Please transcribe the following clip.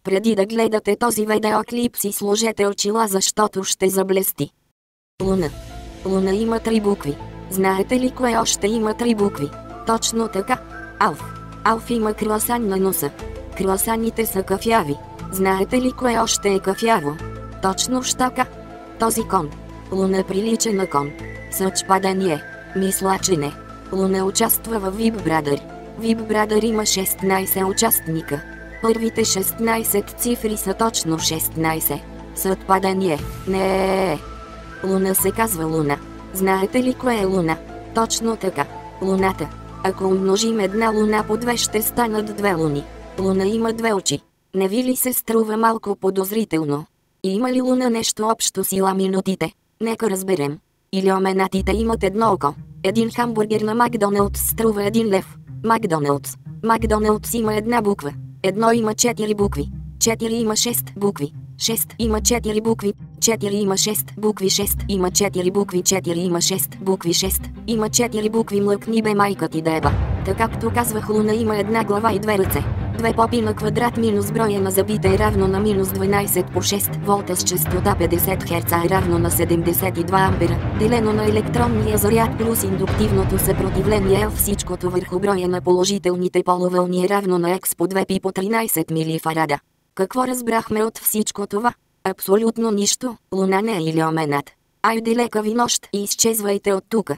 Преди да гледате този видеоклип си сложете очила, защото ще заблести. Луна. Луна има 3 букви. Знаете ли кое още има 3 букви? Точно така. Алф. Алф има круасан на носа. Круасаните са кафяви. Знаете ли кое още е кафяво? Точно така. Този кон. Луна прилича на кон. Съчпадение. Мисля, че не. Луна участва в Big Brother. Big Brother има 16 участника. Първите 16 цифри са точно 16. Съвпадение. Не. Луна се казва Луна. Знаете ли кое е Луна? Точно така. Луната. Ако умножим една луна по 2 ще станат 2 луни. Луна има 2 очи. Не ви ли се струва малко подозрително? И има ли Луна нещо общо с ламинотите? Нека разберем. Илюминатите имат едно око. Един хамбургер на Макдоналдс струва 1 лев. Макдоналдс. Макдоналдс има една буква. Едно има 4 букви. 4 има 6 букви. 6 има 4 букви. 4 има 6 букви. 6 има 4 букви. 4 има 6 букви. 6 има 4 букви. Млъкни бе майка ти деба. Така както казвах, Луна има една глава и 2 ръце. 2 попи на квадрат минус броя на зъбите е равно на минус 12 по 6 волта с частота 50 Hz е равно на 72 ампера. Делено на електронния заряд плюс индуктивното съпротивление всичкото върху броя на положителните полувълни е равно на X по 2 пи по 13 милифарада. Какво разбрахме от всичко това? Абсолютно нищо. Луна не е илюминат. Айде лека ви нощ и изчезвайте от тука.